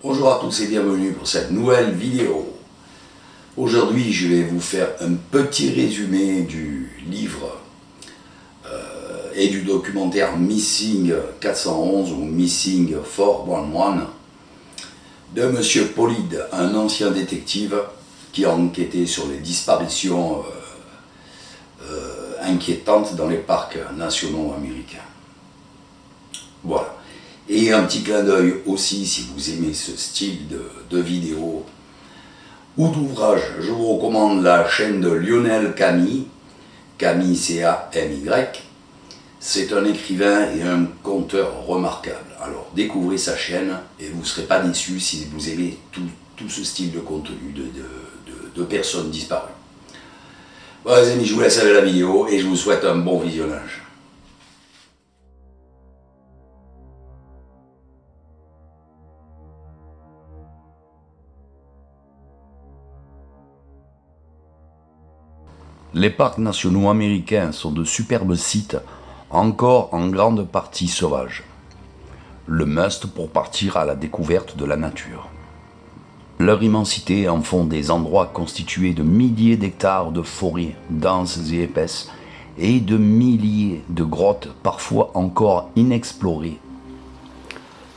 Bonjour à tous et bienvenue pour cette nouvelle vidéo. Aujourd'hui, je vais vous faire un petit résumé du livre et du documentaire Missing 411 ou Missing 411 de Monsieur Polide, un ancien détective qui a enquêté sur les disparitions inquiétantes dans les parcs nationaux américains. Voilà. Et un petit clin d'œil aussi, si vous aimez ce style de vidéo ou d'ouvrage, je vous recommande la chaîne de Lionel Camille, Camille C-A-M-Y. C'est un écrivain et un conteur remarquable. Alors découvrez sa chaîne et vous ne serez pas déçus si vous aimez tout ce style de contenu de personnes disparues. Bon les amis, je vous laisse avec la vidéo et je vous souhaite un bon visionnage. Les parcs nationaux américains sont de superbes sites, encore en grande partie sauvages. Le must pour partir à la découverte de la nature. Leur immensité en font des endroits constitués de milliers d'hectares de forêts denses et épaisses et de milliers de grottes parfois encore inexplorées.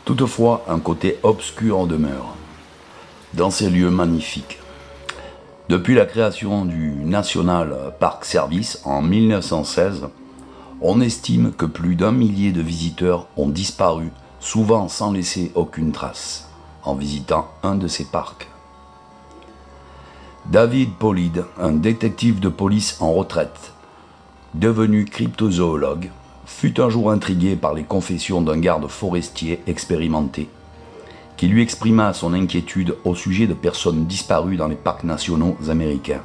Toutefois, un côté obscur demeure dans ces lieux magnifiques. Depuis la création du National Park Service en 1916, on estime que plus d'1 millier de visiteurs ont disparu, souvent sans laisser aucune trace, en visitant un de ces parcs. David Polide, un détective de police en retraite, devenu cryptozoologue, fut un jour intrigué par les confessions d'un garde forestier expérimenté, qui lui exprima son inquiétude au sujet de personnes disparues dans les parcs nationaux américains.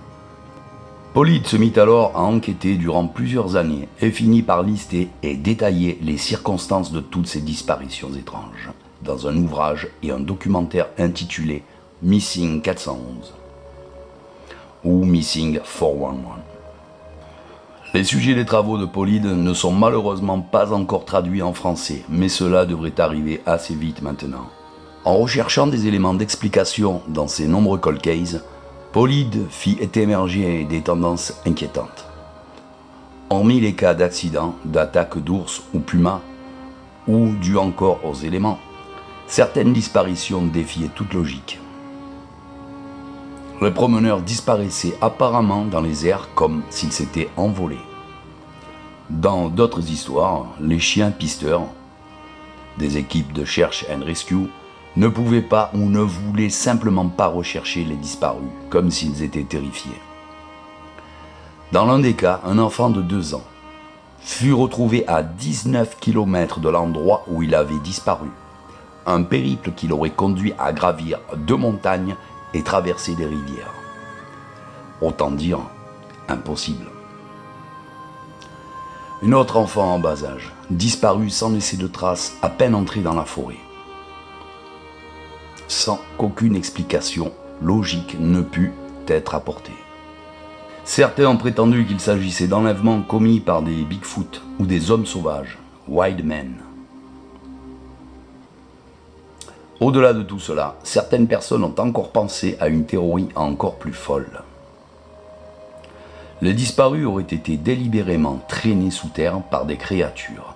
Polide se mit alors à enquêter durant plusieurs années et finit par lister et détailler les circonstances de toutes ces disparitions étranges dans un ouvrage et un documentaire intitulé Missing 411 ou Missing 411. Les sujets des travaux de Polide ne sont malheureusement pas encore traduits en français, mais cela devrait arriver assez vite maintenant. En recherchant des éléments d'explication dans ses nombreux cold cases, Polide fit émerger des tendances inquiétantes. Hormis les cas d'accidents, d'attaques d'ours ou pumas, ou dus encore aux éléments, certaines disparitions défiaient toute logique. Les promeneurs disparaissaient apparemment dans les airs comme s'ils s'étaient envolés. Dans d'autres histoires, les chiens pisteurs, des équipes de Search and Rescue, ne pouvaient pas ou ne voulaient simplement pas rechercher les disparus, comme s'ils étaient terrifiés. Dans l'un des cas, un enfant de 2 ans fut retrouvé à 19 km de l'endroit où il avait disparu. Un périple qui l'aurait conduit à gravir 2 montagnes et traverser des rivières. Autant dire, impossible. Une autre enfant en bas âge, disparue sans laisser de traces, à peine entrée dans la forêt. Sans qu'aucune explication logique ne put être apportée. Certains ont prétendu qu'il s'agissait d'enlèvements commis par des Bigfoot ou des hommes sauvages, wild men. Au-delà de tout cela, certaines personnes ont encore pensé à une théorie encore plus folle. Les disparus auraient été délibérément traînés sous terre par des créatures,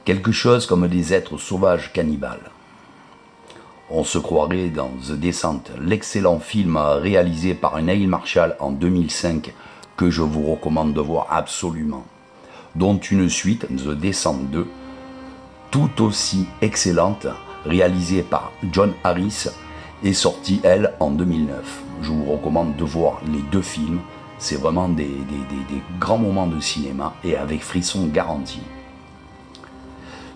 quelque chose comme des êtres sauvages cannibales. On se croirait dans The Descent, l'excellent film réalisé par Neil Marshall en 2005 que je vous recommande de voir absolument, dont une suite, The Descent 2, tout aussi excellente, réalisée par John Harris, est sortie, elle, en 2009. Je vous recommande de voir les 2 films, c'est vraiment des grands moments de cinéma et avec frisson garanti.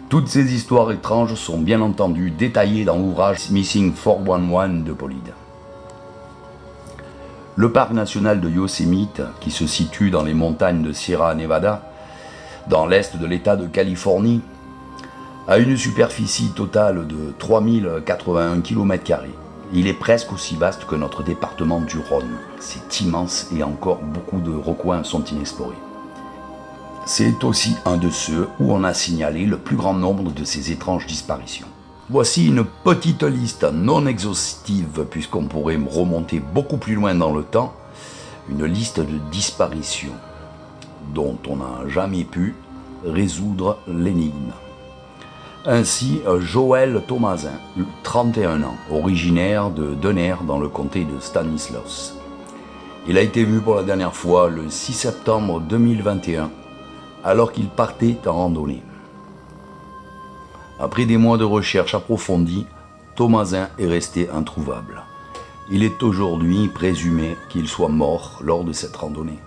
Toutes ces histoires étranges sont bien entendu détaillées dans l'ouvrage Missing 411 de Polide. Le parc national de Yosemite, qui se situe dans les montagnes de Sierra Nevada, dans l'est de l'État de Californie, a une superficie totale de 3081 km². Il est presque aussi vaste que notre département du Rhône. C'est immense et encore beaucoup de recoins sont inexplorés. C'est aussi un de ceux où on a signalé le plus grand nombre de ces étranges disparitions. Voici une petite liste non exhaustive, puisqu'on pourrait remonter beaucoup plus loin dans le temps, une liste de disparitions dont on n'a jamais pu résoudre l'énigme. Ainsi, Joël Thomasin, 31 ans, originaire de Denner dans le comté de Stanislaus. Il a été vu pour la dernière fois le 6 septembre 2021, alors qu'il partait en randonnée. Après des mois de recherche approfondie, Thomasin est resté introuvable. Il est aujourd'hui présumé qu'il soit mort lors de cette randonnée.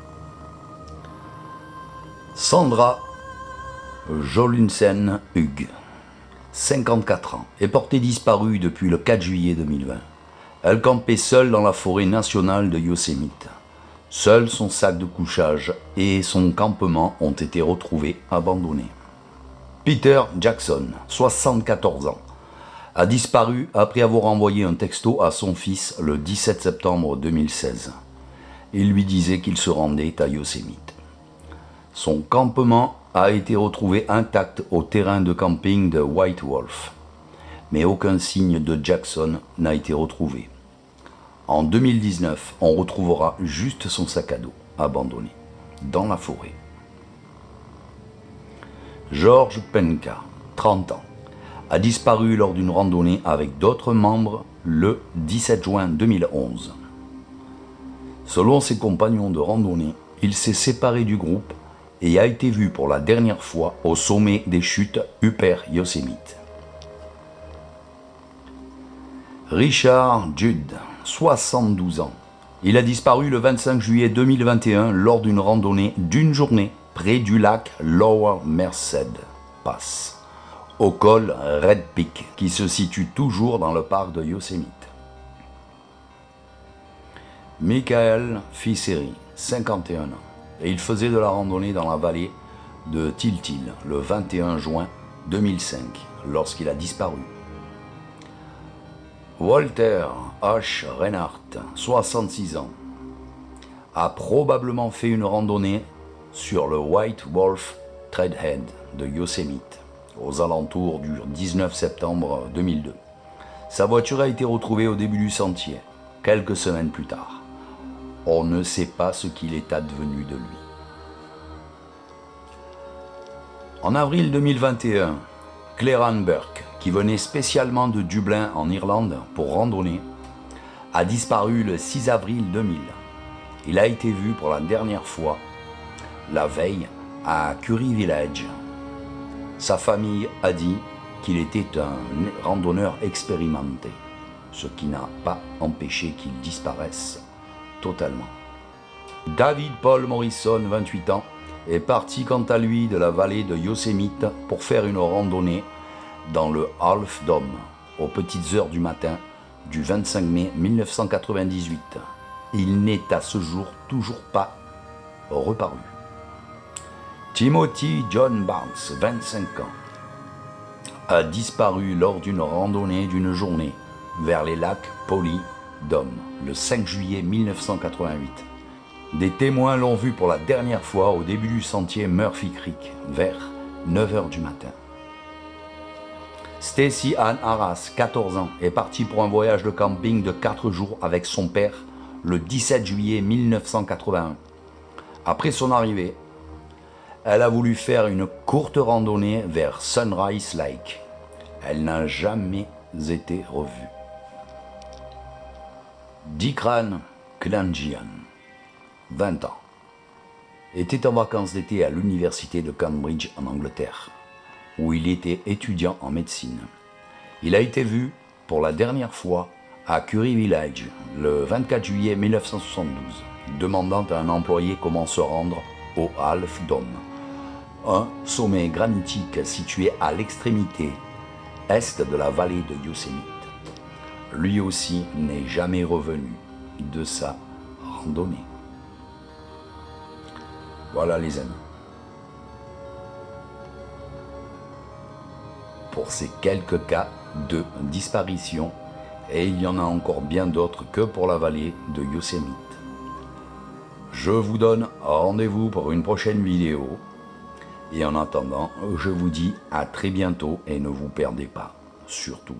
Sandra Jolunsen Hugh, 54 ans, est portée disparue depuis le 4 juillet 2020. Elle campait seule dans la forêt nationale de Yosemite. Seul son sac de couchage et son campement ont été retrouvés abandonnés. Peter Jackson, 74 ans, a disparu après avoir envoyé un texto à son fils le 17 septembre 2016. Il lui disait qu'il se rendait à Yosemite. Son campement a été retrouvé intact au terrain de camping de White Wolf, mais aucun signe de Jackson n'a été retrouvé. En 2019, on retrouvera juste son sac à dos abandonné dans la forêt. George Penka, 30 ans, a disparu lors d'une randonnée avec d'autres membres le 17 juin 2011. Selon ses compagnons de randonnée, il s'est séparé du groupe et a été vu pour la dernière fois au sommet des chutes Upper Yosemite. Richard Judd, 72 ans. Il a disparu le 25 juillet 2021 lors d'une randonnée d'une journée près du lac Lower Merced Pass, au col Red Peak, qui se situe toujours dans le parc de Yosemite. Michael Fisseri, 51 ans, et il faisait de la randonnée dans la vallée de Tiltil le 21 juin 2005, lorsqu'il a disparu. Walter H. Reinhardt, 66 ans, a probablement fait une randonnée sur le White Wolf Trailhead de Yosemite, aux alentours du 19 septembre 2002. Sa voiture a été retrouvée au début du sentier, quelques semaines plus tard. On ne sait pas ce qu'il est advenu de lui. En avril 2021, Clairan Burke, qui venait spécialement de Dublin en Irlande pour randonner, a disparu le 6 avril 2000. Il a été vu pour la dernière fois la veille à Curry Village. Sa famille a dit qu'il était un randonneur expérimenté, ce qui n'a pas empêché qu'il disparaisse totalement. David Paul Morrison, 28 ans, est parti quant à lui de la vallée de Yosemite pour faire une randonnée dans le Half Dome aux petites heures du matin du 25 mai 1998. Il n'est à ce jour toujours pas reparu. Timothy John Barnes, 25 ans, a disparu lors d'une randonnée d'une journée vers les lacs Polly Dome le 5 juillet 1988. Des témoins l'ont vu pour la dernière fois au début du sentier Murphy Creek vers 9h du matin. Stacy Ann Arras, 14 ans, est partie pour un voyage de camping de 4 jours avec son père le 17 juillet 1981. Après son arrivée, elle a voulu faire une courte randonnée vers Sunrise Lake. Elle n'a jamais été revue. Dikran Klanjian, 20 ans, était en vacances d'été à l'université de Cambridge en Angleterre, où il était étudiant en médecine. Il a été vu pour la dernière fois à Curry Village le 24 juillet 1972, demandant à un employé comment se rendre au Half Dome, un sommet granitique situé à l'extrémité est de la vallée de Yosemite. Lui aussi n'est jamais revenu de sa randonnée. Voilà les amis. Pour ces quelques cas de disparition, et il y en a encore bien d'autres que pour la vallée de Yosemite. Je vous donne rendez-vous pour une prochaine vidéo. Et en attendant, je vous dis à très bientôt et ne vous perdez pas. surtout.